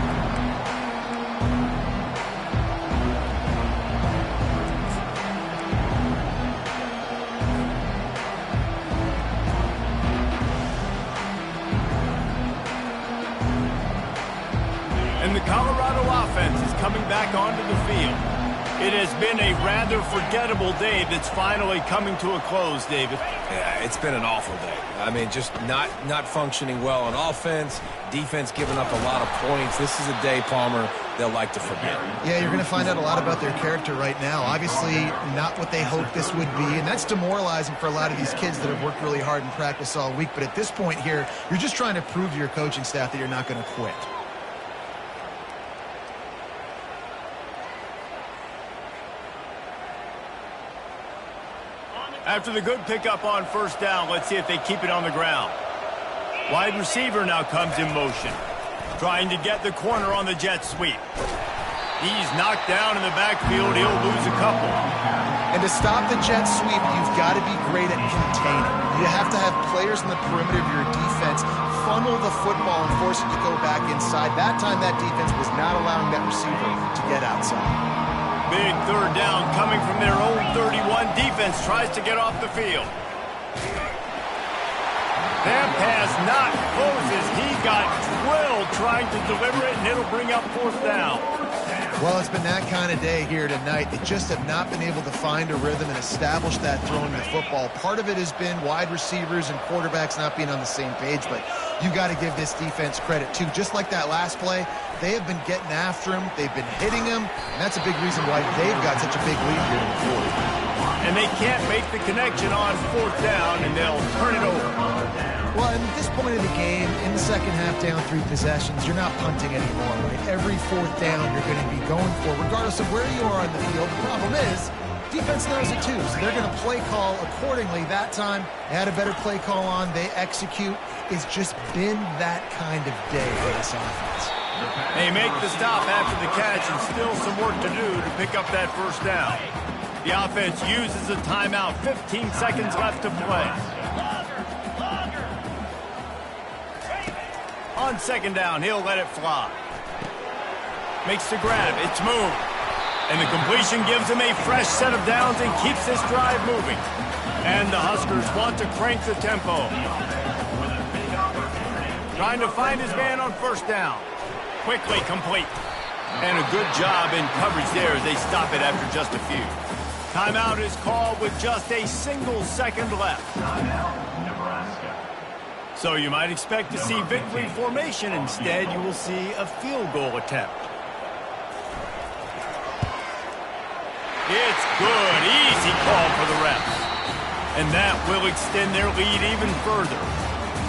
And the Colorado offense is coming back onto the field. It has been a rather forgettable day that's finally coming to a close, David. Yeah, it's been an awful day. I mean, just not functioning well on offense, defense giving up a lot of points. This is a day, Palmer, they'll like to forget. Yeah, you're going to find out a lot about their character right now. Obviously, not what they hoped this would be, and that's demoralizing for a lot of these kids that have worked really hard in practice all week. But at this point here, you're just trying to prove to your coaching staff that you're not going to quit. After the good pickup on 1st down, let's see if they keep it on the ground. Wide receiver now comes in motion, trying to get the corner on the jet sweep. He's knocked down in the backfield. He'll lose a couple. And to stop the jet sweep, you've got to be great at containing. You have to have players in the perimeter of your defense funnel the football and force it to go back inside. That time, that defense was not allowing that receiver to get outside. Big 3rd down coming from their own 31. Defense tries to get off the field. That pass not closes. He got drilled trying to deliver it, and it'll bring up 4th down. Well, it's been that kind of day here tonight. They just have not been able to find a rhythm and establish that throwing the football. Part of it has been wide receivers and quarterbacks not being on the same page, but you've got to give this defense credit, too. Just like that last play, they have been getting after him. They've been hitting him, and that's a big reason why they've got such a big lead here in the 4th. And they can't make the connection on 4th down, and they'll turn it over. Well, at this point of the game, in the second half down 3 possessions, you're not punting anymore, right? Every 4th down you're going to be going for, regardless of where you are on the field. The problem is, defense knows it too, so they're going to play call accordingly. That time, they had a better play call on. They execute. It's just been that kind of day for this offense. They make the stop after the catch, and still some work to do to pick up that 1st down. The offense uses a timeout. 15 seconds left to play. On 2nd down, he'll let it fly. Makes the grab. It's moved. And the completion gives him a fresh set of downs and keeps this drive moving. And the Huskers want to crank the tempo. Trying to find his man on 1st down. Quickly complete. And a good job in coverage there as they stop it after just a few. Timeout is called with just a single second left. So you might expect to see victory formation. Instead, you will see a field goal attempt. It's good. Easy call for the refs. And that will extend their lead even further.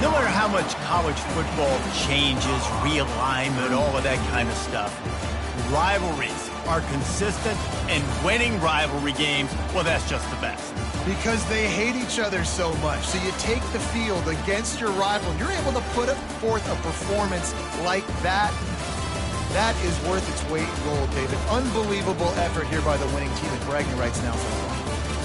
No matter how much college football changes, realignment, all of that kind of stuff, rivalries are consistent, and winning rivalry games, well, that's just the best. Because they hate each other so much. So you take the field against your rival, and you're able to put forth a performance like that. That is worth its weight in gold, David. Unbelievable effort here by the winning team, and bragging rights now for a while.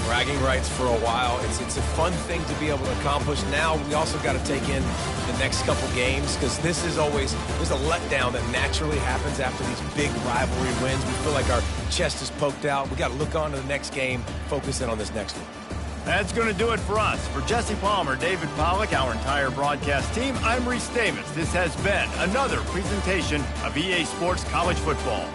Bragging rights for a while. It's a fun thing to be able to accomplish. Now we also got to take in the next couple games, because this is always, there's a letdown that naturally happens after these big rivalry wins. We feel like our chest is poked out. We got to look on to the next game, focus in on this next one. That's going to do it for us. For Jesse Palmer, David Pollack, our entire broadcast team, I'm Reese Davis. This has been another presentation of EA Sports College Football.